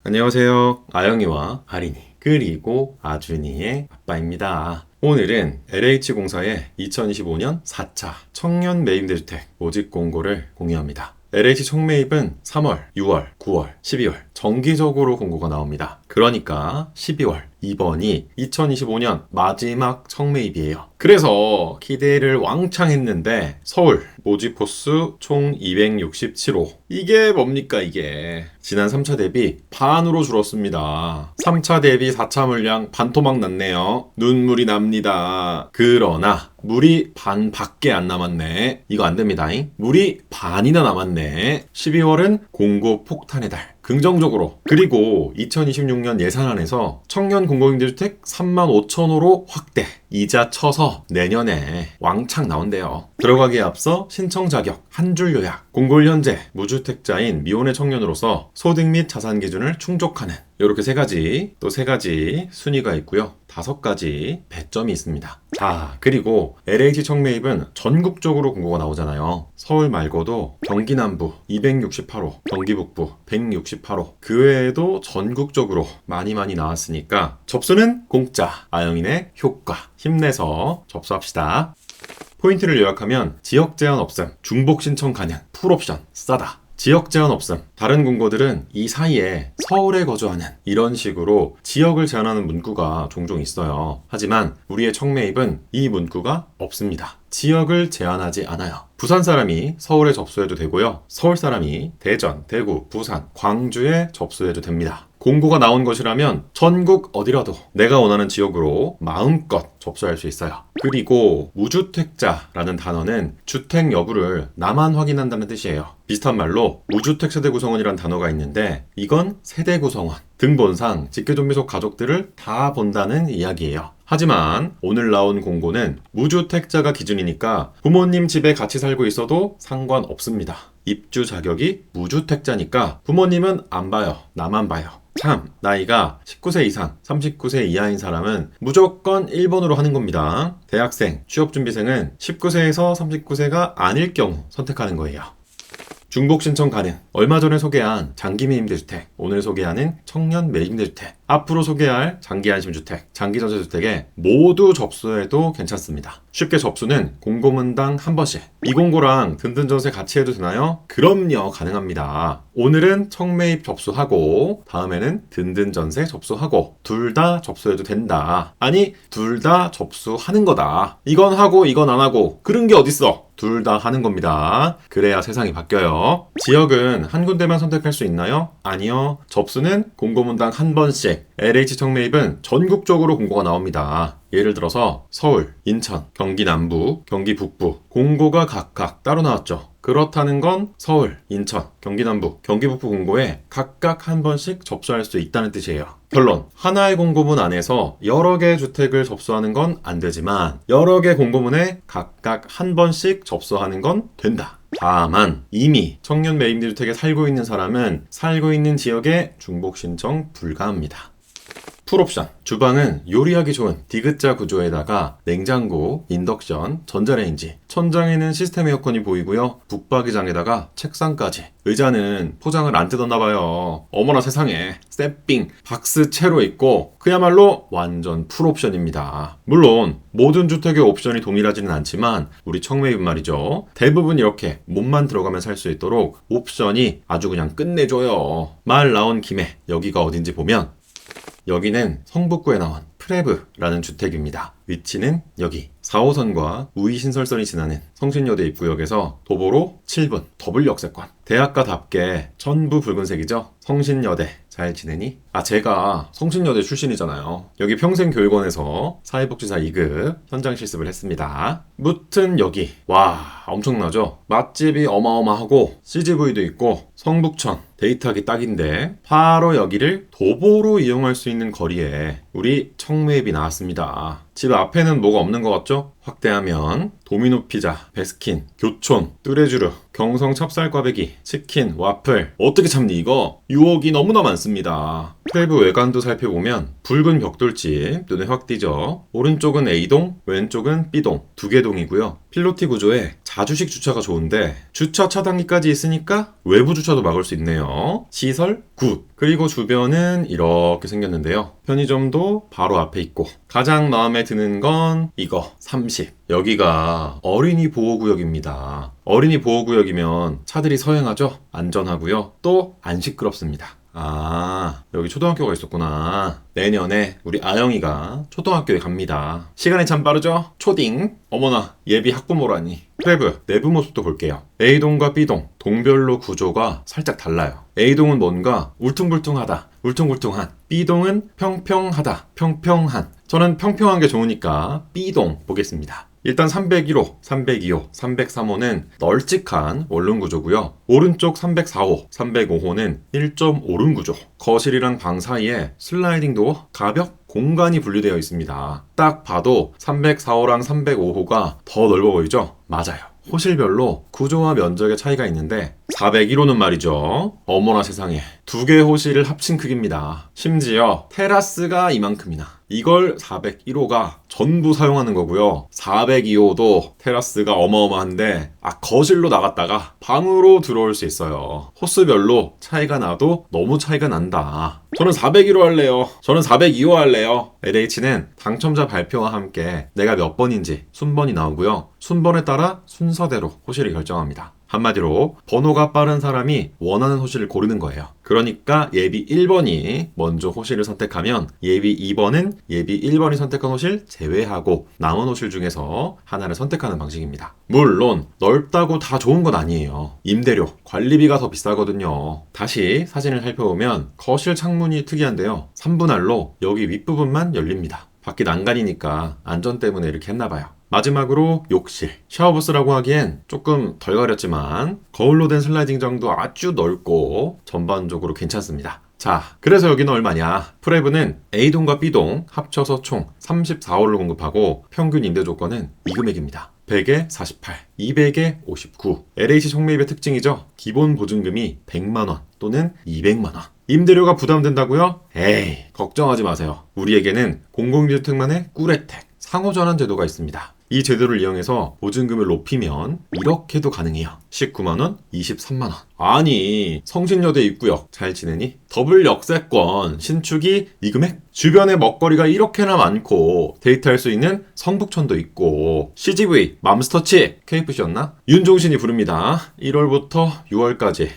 안녕하세요. 아영이와 아린이 그리고 아준이의 아빠입니다. 오늘은 LH공사의 2025년 4차 청년 매입대주택 모집 공고를 공유합니다. LH 총매입은 3월, 6월, 9월, 12월 정기적으로 공고가 나옵니다. 그러니까 12월 이번이 2025년 마지막 청매입이에요. 그래서 기대를 왕창 했는데 서울 모집 호수 총 267호. 이게 뭡니까 이게. 지난 3차 대비 반으로 줄었습니다. 3차 대비 4차 물량 반토막 났네요. 눈물이 납니다. 그러나 물이 반밖에 안 남았네. 이거 안 됩니다. 물이 반이나 남았네. 12월은 공고 폭탄의 달. 긍정적으로. 그리고 2026년 예산안에서 청년 공공임대주택 35,000호로 확대. 이자 쳐서 내년에 왕창 나온대요. 들어가기에 앞서 신청 자격, 한 줄 요약, 공고일 현재 무주택자인 미혼의 청년으로서 소득 및 자산 기준을 충족하는 이렇게 세 가지 순위가 있고요. 5가지 배점이 있습니다. 자, 그리고 LH 청매입은 전국적으로 공고가 나오잖아요. 서울 말고도 경기 남부 268호, 경기 북부 168호, 그 외에도 전국적으로 많이 나왔으니까 접수는 공짜, 아영이네 효과. 힘내서 접수합시다. 포인트를 요약하면 지역 제한 없음, 중복 신청 가능, 풀옵션, 싸다. 지역 제한 없음. 다른 공고들은 이 사이에 서울에 거주하는 이런 식으로 지역을 제한하는 문구가 종종 있어요. 하지만 우리의 청매입은 이 문구가 없습니다. 지역을 제한하지 않아요. 부산 사람이 서울에 접수해도 되고요. 서울 사람이 대전, 대구, 부산, 광주에 접수해도 됩니다. 공고가 나온 것이라면 전국 어디라도 내가 원하는 지역으로 마음껏 접수할 수 있어요. 그리고 무주택자라는 단어는 주택 여부를 나만 확인한다는 뜻이에요. 비슷한 말로 무주택 세대 구성원이란 단어가 있는데 이건 세대 구성원. 등본상 직계존비속 가족들을 다 본다는 이야기예요. 하지만 오늘 나온 공고는 무주택자가 기준이니까 부모님 집에 같이 살고 있어도 상관없습니다. 입주 자격이 무주택자니까 부모님은 안 봐요. 나만 봐요. 참, 나이가 19세 이상, 39세 이하인 사람은 무조건 1번으로 하는 겁니다. 대학생, 취업준비생은 19세에서 39세가 아닐 경우 선택하는 거예요. 중복 신청 가능. 얼마 전에 소개한 장기 매입대주택, 오늘 소개하는 청년 매입대주택, 앞으로 소개할 장기 안심주택, 장기 전세주택에 모두 접수해도 괜찮습니다. 쉽게 접수는 공고문당 한 번씩. 이 공고랑 든든 전세 같이 해도 되나요? 그럼요, 가능합니다. 오늘은 청매입 접수하고 다음에는 든든 전세 접수하고 둘 다 접수해도 된다. 아니, 둘 다 접수하는 거다. 이건 하고 이건 안 하고 그런 게 어딨어? 둘 다 하는 겁니다. 그래야 세상이 바뀌어요. 지역은 한 군데만 선택할 수 있나요? 아니요. 접수는 공고문당 한 번씩. LH 청매입은 전국적으로 공고가 나옵니다. 예를 들어서 서울, 인천, 경기 남부, 경기 북부 공고가 각각 따로 나왔죠. 그렇다는 건 서울, 인천, 경기 남부, 경기 북부 공고에 각각 한 번씩 접수할 수 있다는 뜻이에요. 결론, 하나의 공고문 안에서 여러 개의 주택을 접수하는 건 안 되지만 여러 개 공고문에 각각 한 번씩 접수하는 건 된다. 다만 이미 청년 매입주택에 살고 있는 사람은 살고 있는 지역에 중복 신청 불가합니다. 풀옵션. 주방은 요리하기 좋은 디귿자 구조에다가 냉장고, 인덕션, 전자레인지, 천장에는 시스템 에어컨이 보이고요. 북박이장에다가 책상까지. 의자는 포장을 안 뜯었나봐요. 어머나 세상에. 세핑, 박스 채로 있고 그야말로 완전 풀옵션입니다. 물론 모든 주택의 옵션이 동일하지는 않지만 우리 청매입은 말이죠. 대부분 이렇게 몸만 들어가면 살 수 있도록 옵션이 아주 그냥 끝내줘요. 말 나온 김에 여기가 어딘지 보면 여기는 성북구에 나온 프레브라는 주택입니다. 위치는 여기 4호선과 우이신설선이 지나는 성신여대 입구역에서 도보로 7분 더블 역세권. 대학가답게 전부 붉은색이죠. 성신여대 잘 지내니? 제가 성신여대 출신이잖아요. 여기 평생교육원에서 사회복지사 2급 현장 실습을 했습니다. 무튼 여기 와 엄청나죠? 맛집이 어마어마하고 CGV도 있고 성북천 데이트하기 딱인데 바로 여기를 도보로 이용할 수 있는 거리에 우리 청매입이 나왔습니다. 집 앞에는 뭐가 없는 것 같죠? 확대하면 도미노 피자, 베스킨, 교촌, 뚜레쥬르, 경성 찹쌀꽈배기, 치킨, 와플. 어떻게 참니 이거? 유혹이 너무나 많습니다. 프레브 외관도 살펴보면 붉은 벽돌집 눈에 확 띄죠. 오른쪽은 A동, 왼쪽은 B동, 두 개 동이고요. 필로티 구조에 자주식 주차가 좋은데 주차 차단기까지 있으니까 외부 주차도 막을 수 있네요. 시설 굿. 그리고 주변은 이렇게 생겼는데요. 편의점도 바로 앞에 있고 가장 마음에 드는 건 이거 30. 여기가 어린이 보호구역입니다. 어린이 보호구역이면 차들이 서행하죠? 안전하고요. 또 안 시끄럽습니다. 아, 여기 초등학교가 있었구나. 내년에 우리 아영이가 초등학교에 갑니다. 시간이 참 빠르죠? 초딩. 어머나, 예비 학부모라니. 프레브 내부 모습도 볼게요. A동과 B동, 동별로 구조가 살짝 달라요. A동은 뭔가 울퉁불퉁하다, 울퉁불퉁한. B동은 평평하다, 평평한. 저는 평평한 게 좋으니까 B동 보겠습니다. 일단 301호, 302호, 303호는 널찍한 원룸 구조고요. 오른쪽 304호, 305호는 1.5룸 구조. 거실이랑 방 사이에 슬라이딩 도어, 가벽, 공간이 분리되어 있습니다. 딱 봐도 304호랑 305호가 더 넓어 보이죠? 맞아요. 호실별로 구조와 면적의 차이가 있는데 401호는 말이죠. 어머나 세상에. 두 개의 호실을 합친 크기입니다. 심지어 테라스가 이만큼이나. 이걸 401호가 전부 사용하는 거고요. 402호도 테라스가 어마어마한데 거실로 나갔다가 방으로 들어올 수 있어요. 호수별로 차이가 나도 너무 차이가 난다. 저는 401호 할래요. 저는 402호 할래요. LH는 당첨자 발표와 함께 내가 몇 번인지 순번이 나오고요. 순번에 따라 순서대로 호실을 결정합니다. 한마디로 번호가 빠른 사람이 원하는 호실을 고르는 거예요. 그러니까 예비 1번이 먼저 호실을 선택하면 예비 2번은 예비 1번이 선택한 호실 제외하고 남은 호실 중에서 하나를 선택하는 방식입니다. 물론 넓다고 다 좋은 건 아니에요. 임대료, 관리비가 더 비싸거든요. 다시 사진을 살펴보면 거실 창문이 특이한데요. 3분할로 여기 윗부분만 열립니다. 밖이 난간이니까 안전 때문에 이렇게 했나봐요. 마지막으로 욕실. 샤워부스라고 하기엔 조금 덜 가렸지만 거울로 된 슬라이딩장도 아주 넓고 전반적으로 괜찮습니다. 자, 그래서 여기는 얼마냐? 프레브는 A동과 B동 합쳐서 총 34호를 공급하고 평균 임대 조건은 이 금액입니다. 100에 48, 200에 59. LH 총매입의 특징이죠. 기본 보증금이 100만원 또는 200만원. 임대료가 부담된다고요? 에이, 걱정하지 마세요. 우리에게는 공공주택만의 꿀혜택, 상호전환 제도가 있습니다. 이 제도를 이용해서 보증금을 높이면 이렇게도 가능해요. 19만원, 23만원. 아니, 성신여대 입구역 잘 지내니? 더블 역세권, 신축이 이 금액? 주변에 먹거리가 이렇게나 많고 데이트할 수 있는 성북천도 있고 CGV, 맘스터치, KFC였나? 윤종신이 부릅니다. 1월부터 6월까지.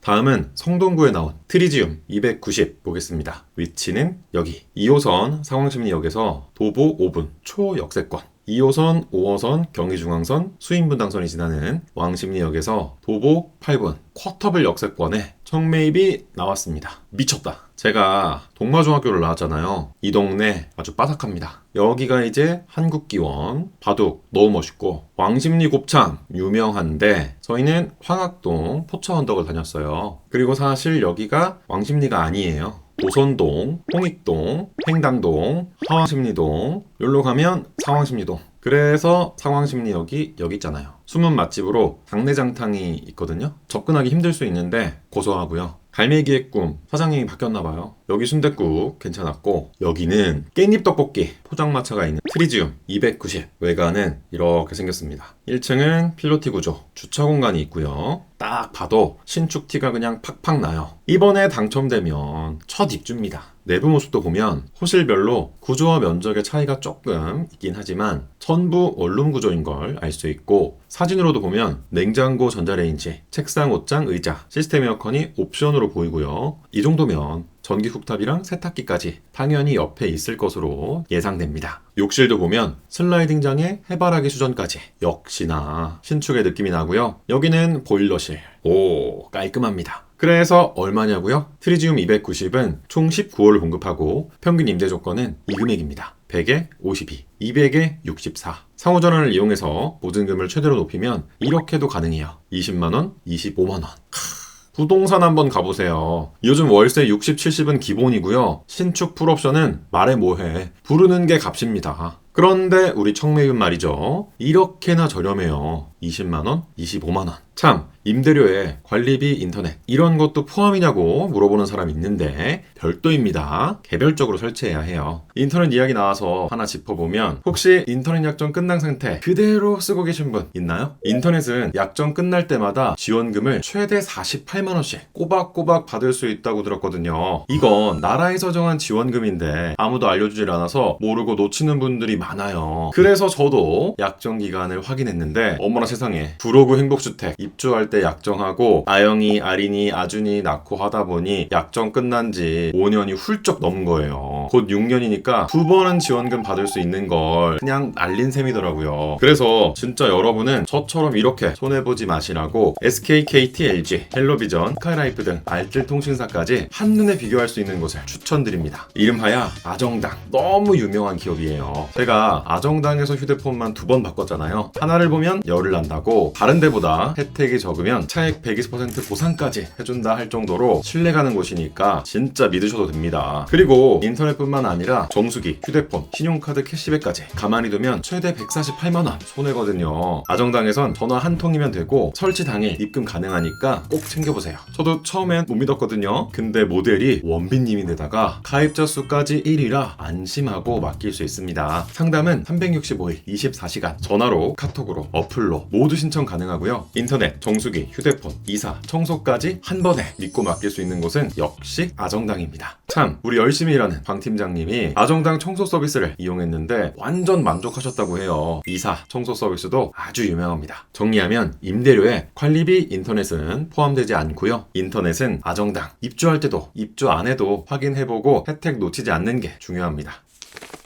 다음은 성동구에 나온 트리지움 290 보겠습니다. 위치는 여기 2호선 상황심리역에서 도보 5분 초역세권, 2호선, 5호선 경의중앙선 수인분당선이 지나는 왕십리역에서 도보 8분 쿼터블 역세권에 청매입이 나왔습니다. 미쳤다. 제가 동마중학교를 나왔잖아요. 이 동네 아주 빠삭합니다. 여기가 이제 한국기원, 바둑 너무 멋있고 왕십리 곱창 유명한데 저희는 황학동 포차언덕을 다녔어요. 그리고 사실 여기가 왕십리가 아니에요. 도선동, 홍익동, 횡당동, 하왕십리동, 여기로 가면 상왕십리동. 그래서 상왕십리역이 여기 있잖아요. 숨은 맛집으로 당내장탕이 있거든요. 접근하기 힘들 수 있는데 고소하고요. 갈매기의 꿈 사장님이 바뀌었나봐요. 여기 순댓국 괜찮았고 여기는 깻잎 떡볶이 포장마차가 있는 트리지움 290 외관은 이렇게 생겼습니다. 1층은 필로티 구조 주차 공간이 있고요. 딱 봐도 신축 티가 그냥 팍팍 나요. 이번에 당첨되면 첫 입주입니다. 내부 모습도 보면 호실별로 구조와 면적의 차이가 조금 있긴 하지만 전부 원룸 구조인 걸 알 수 있고 사진으로도 보면 냉장고, 전자레인지, 책상, 옷장, 의자, 시스템 에어컨이 옵션으로 보이고요. 이 정도면 전기 쿡탑이랑 세탁기까지 당연히 옆에 있을 것으로 예상됩니다. 욕실도 보면 슬라이딩장에 해바라기 수전까지 역시나 신축의 느낌이 나고요. 여기는 보일러실. 오, 깔끔합니다. 그래서 얼마냐고요? 트리지움 290은 총 19호를 공급하고 평균 임대 조건은 이 금액입니다. 100에 52, 200에 64. 상호전환을 이용해서 보증금을 최대로 높이면 이렇게도 가능해요. 20만원, 25만원. 부동산 한번 가보세요. 요즘 월세 60, 70은 기본이고요. 신축 풀옵션은 말해 뭐해. 부르는 게 값입니다. 그런데 우리 청매입은 말이죠. 이렇게나 저렴해요. 20만원, 25만원. 참, 임대료에 관리비, 인터넷 이런 것도 포함이냐고 물어보는 사람이 있는데 별도입니다. 개별적으로 설치해야 해요. 인터넷 이야기 나와서 하나 짚어보면 혹시 인터넷 약정 끝난 상태 그대로 쓰고 계신 분 있나요? 인터넷은 약정 끝날 때마다 지원금을 최대 48만원씩 꼬박꼬박 받을 수 있다고 들었거든요. 이건 나라에서 정한 지원금인데 아무도 알려주질 않아서 모르고 놓치는 분들이 많아요. 그래서 저도 약정 기간을 확인했는데 어머나 세상에 구로구 행복주택 입주할 때 약정하고 아영이, 아린이, 아준이 낳고 하다 보니 약정 끝난 지 5년이 훌쩍 넘은 거예요. 곧 6년이니까 2번은 지원금 받을 수 있는 걸 그냥 날린 셈이더라고요. 그래서 진짜 여러분은 저처럼 이렇게 손해보지 마시라고 SK, KT, LG, 헬로비전, 스카이라이프 등 알뜰 통신사까지 한눈에 비교할 수 있는 곳을 추천드립니다. 이름하여 아정당. 너무 유명한 기업이에요. 제가 아정당에서 휴대폰만 2번 바꿨잖아요. 하나를 보면 열을 난다고 다른 데보다 혜택이 적으면 차액 120% 보상까지 해준다 할 정도로 신뢰가는 곳이니까 진짜 믿으셔도 됩니다. 그리고 인터넷뿐만 아니라 정수기, 휴대폰, 신용카드 캐시백까지 가만히 두면 최대 148만원 손해거든요. 아정당에선 전화 한 통이면 되고 설치 당일 입금 가능하니까 꼭 챙겨보세요. 저도 처음엔 못 믿었거든요. 근데 모델이 원빈님인데다가 가입자 수까지 1위라 안심하고 맡길 수 있습니다. 상담은 365일 24시간 전화로, 카톡으로, 어플로 모두 신청 가능하고요. 인터넷, 정수기, 휴대폰, 이사, 청소까지 한 번에 믿고 맡길 수 있는 곳은 역시 아정당입니다. 참, 우리 열심히 일하는 방 팀장님이 아정당 청소 서비스를 이용했는데 완전 만족하셨다고 해요. 이사, 청소 서비스도 아주 유명합니다. 정리하면 임대료에 관리비, 인터넷은 포함되지 않고요. 인터넷은 아정당 입주할 때도 입주 안에도 확인해보고 혜택 놓치지 않는 게 중요합니다.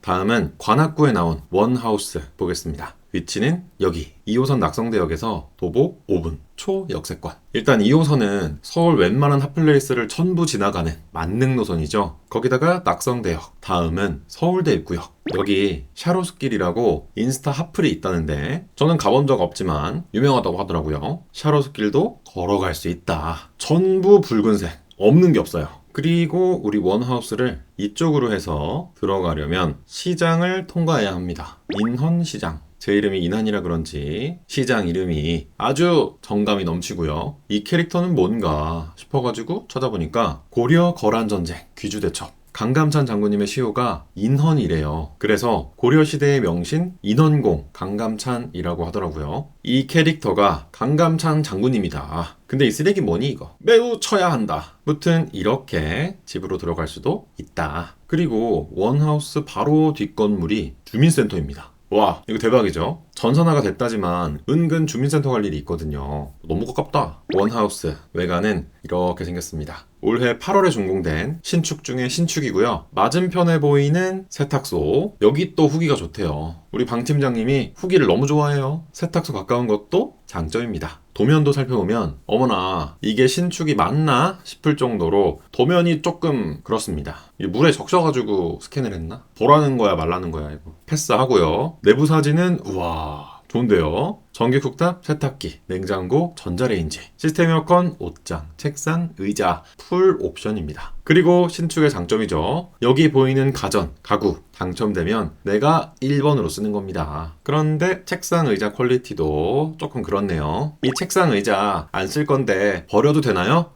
다음은 관악구에 나온 원하우스 보겠습니다. 위치는 여기 2호선 낙성대역에서 도보 5분 초역세권. 일단 2호선은 서울 웬만한 핫플레이스를 전부 지나가는 만능 노선이죠. 거기다가 낙성대역, 다음은 서울대 입구역. 여기 샤로스길이라고 인스타 핫플이 있다는데 저는 가본 적 없지만 유명하다고 하더라고요. 샤로스길도 걸어갈 수 있다. 전부 붉은색, 없는 게 없어요. 그리고 우리 원하우스를 이쪽으로 해서 들어가려면 시장을 통과해야 합니다. 인헌시장. 제 이름이 인한이라 그런지 시장 이름이 아주 정감이 넘치고요. 이 캐릭터는 뭔가 싶어가지고 찾아보니까 고려 거란전쟁 귀주대첩 강감찬 장군님의 시호가 인헌이래요. 그래서 고려시대의 명신 인헌공 강감찬이라고 하더라고요. 이 캐릭터가 강감찬 장군님이다. 근데 이 쓰레기 뭐니 이거? 매우 쳐야 한다. 무튼 이렇게 집으로 들어갈 수도 있다. 그리고 원하우스 바로 뒷건물이 주민센터입니다. 와, 이거 대박이죠? 전산화가 됐다지만 은근 주민센터 갈 일이 있거든요. 너무 가깝다. 원하우스 외관은 이렇게 생겼습니다. 올해 8월에 준공된 신축 중에 신축이고요. 맞은편에 보이는 세탁소, 여기 또 후기가 좋대요. 우리 방 팀장님이 후기를 너무 좋아해요. 세탁소 가까운 것도 장점입니다. 도면도 살펴보면 어머나 이게 신축이 맞나 싶을 정도로 도면이 조금 그렇습니다. 물에 적셔가지고 스캔을 했나? 보라는 거야 말라는 거야 이거. 패스하고요. 내부 사진은 우와 좋은데요. 전기 쿡탑, 세탁기, 냉장고, 전자레인지, 시스템 에어컨, 옷장, 책상, 의자, 풀 옵션입니다. 그리고 신축의 장점이죠. 여기 보이는 가전, 가구 당첨되면 내가 1번으로 쓰는 겁니다. 그런데 책상 의자 퀄리티도 조금 그렇네요. 이 책상 의자 안 쓸 건데 버려도 되나요?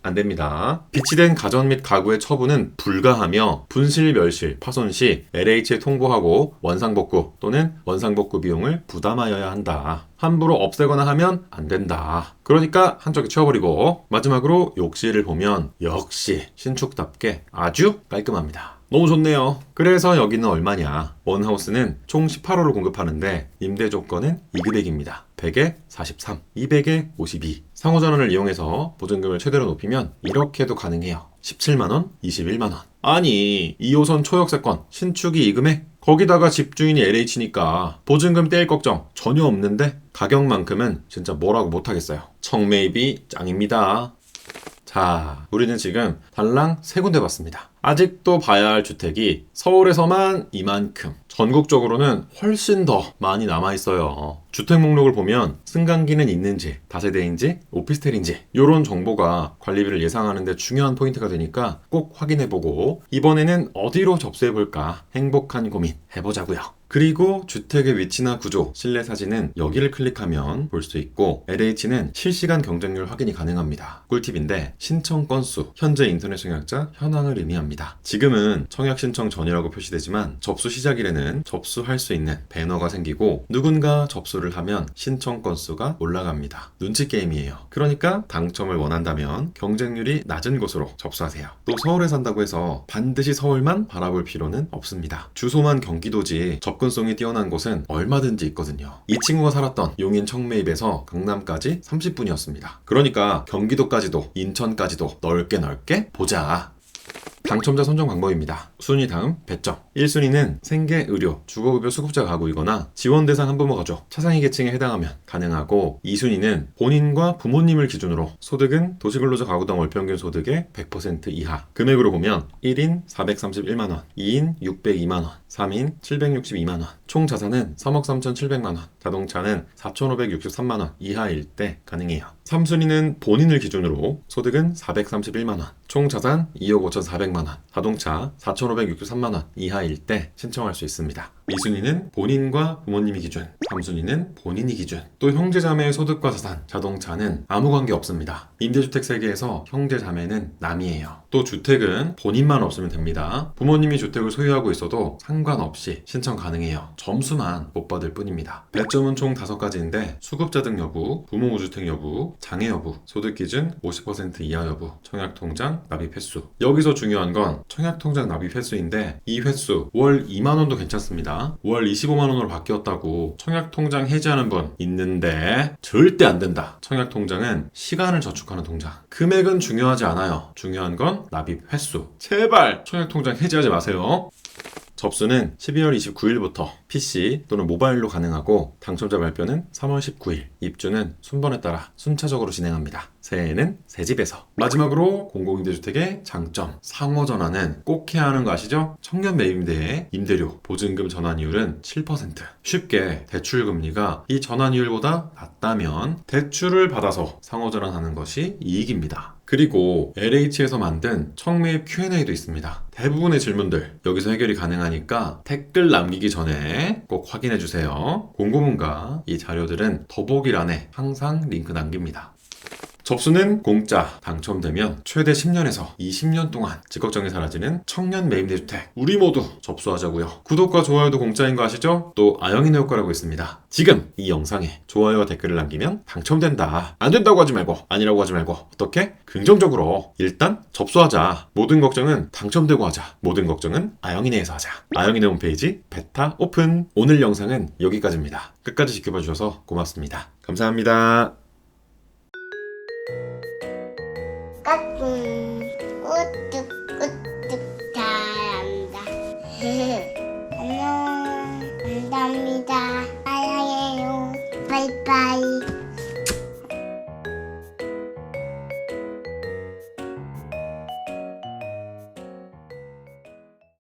안 됩니다. 비치된 가전 및 가구의 처분은 불가하며 분실, 멸실, 파손 시 LH에 통보하고 원상복구 또는 원상복구 비용을 부담하여야 한다. 함부로 없애거나 하면 안 된다. 그러니까 한쪽에 치워버리고. 마지막으로 욕실을 보면 역시 신축답게 아주 깔끔합니다. 너무 좋네요. 그래서 여기는 얼마냐? 원하우스는 총 18호를 공급하는데 임대 조건은 2금액입니다. 100에 43, 200에 52. 상호전환을 이용해서 보증금을 최대로 높이면 이렇게도 가능해요. 17만원, 21만원. 아니 2호선 초역세권 신축이 2금액? 거기다가 집주인이 LH니까 보증금 떼일 걱정 전혀 없는데 가격만큼은 진짜 뭐라고 못하겠어요. 청매입이 짱입니다. 자, 우리는 지금 달랑 3군데 봤습니다. 아직도 봐야 할 주택이 서울에서만 이만큼 전국적으로는 훨씬 더 많이 남아있어요. 주택 목록을 보면 승강기는 있는지, 다세대인지, 오피스텔인지 이런 정보가 관리비를 예상하는데 중요한 포인트가 되니까 꼭 확인해보고 이번에는 어디로 접수해볼까 행복한 고민 해보자고요. 그리고 주택의 위치나 구조, 실내 사진은 여기를 클릭하면 볼 수 있고 LH는 실시간 경쟁률 확인이 가능합니다. 꿀팁인데 신청 건수, 현재 인터넷 청약자 현황을 의미합니다. 지금은 청약 신청 전이라고 표시되지만 접수 시작일에는 접수할 수 있는 배너가 생기고 누군가 접수를 하면 신청 건수가 올라갑니다. 눈치 게임이에요. 그러니까 당첨을 원한다면 경쟁률이 낮은 곳으로 접수하세요. 또 서울에 산다고 해서 반드시 서울만 바라볼 필요는 없습니다. 주소만 경기도지 접근성이 뛰어난 곳은 얼마든지 있거든요. 이 친구가 살았던 용인 청매입에서 강남까지 30분이었습니다. 그러니까 경기도까지도 인천까지도 넓게 보자. 당첨자 선정 방법입니다. 순위 다음 배점. 1순위는 생계, 의료, 주거급여 수급자 가구이거나 지원 대상 한부모 가족, 차상위 계층에 해당하면 가능하고 2순위는 본인과 부모님을 기준으로 소득은 도시근로자 가구당 월평균 소득의 100% 이하. 금액으로 보면 1인 431만원, 2인 602만원, 3인 762만원, 총 자산은 3억 3,700만원, 자동차는 4,563만원 이하일 때 가능해요. 3순위는 본인을 기준으로 소득은 431만원, 총 자산 2억 5,400만원, 자동차 4,563만원 이하일 때 신청할 수 있습니다. 2순위는 본인과 부모님이 기준, 3순위는 본인이 기준. 또 형제자매의 소득과 자산, 자동차는 아무 관계 없습니다. 임대주택 세계에서 형제자매는 남이에요. 또 주택은 본인만 없으면 됩니다. 부모님이 주택을 소유하고 있어도 상관없이 신청 가능해요. 점수만 못 받을 뿐입니다. 배점은 총 5가지인데 수급자등 여부, 부모 무주택 여부, 장애 여부, 소득 기준 50% 이하 여부, 청약통장 납입 횟수. 여기서 중요한 건 청약통장 납입 횟수인데 이 횟수 월 2만원도 괜찮습니다. 월 25만원으로 바뀌었다고 청약통장 해지하는 분 있는데 절대 안 된다. 청약통장은 시간을 저축하는 통장. 금액은 중요하지 않아요. 중요한 건 납입 횟수. 제발 청약통장 해지하지 마세요. 접수는 12월 29일부터 PC 또는 모바일로 가능하고 당첨자 발표는 3월 19일, 입주는 순번에 따라 순차적으로 진행합니다. 새해에는 새 집에서. 마지막으로 공공임대주택의 장점, 상호전환은 꼭 해야 하는 거 아시죠? 청년 매입임대의 임대료, 보증금 전환이율은 7%. 쉽게 대출금리가 이 전환이율보다 낮다면 대출을 받아서 상호전환하는 것이 이익입니다. 그리고 LH에서 만든 청매입 Q&A도 있습니다. 대부분의 질문들 여기서 해결이 가능하니까 댓글 남기기 전에 꼭 확인해주세요. 공고문과 이 자료들은 더보기란에 항상 링크 남깁니다. 접수는 공짜. 당첨되면 최대 10년에서 20년 동안 직업정이 사라지는 청년 매입대주택. 우리 모두 접수하자고요. 구독과 좋아요도 공짜인 거 아시죠? 또 아영이네 효과라고 있습니다. 지금 이 영상에 좋아요와 댓글을 남기면 당첨된다. 안 된다고 하지 말고 아니라고 하지 말고 어떻게? 긍정적으로 일단 접수하자. 모든 걱정은 당첨되고 하자. 모든 걱정은 아영이네에서 하자. 아영이네 홈페이지 베타 오픈. 오늘 영상은 여기까지입니다. 끝까지 지켜봐 주셔서 고맙습니다. 감사합니다. 까꿍 우뚝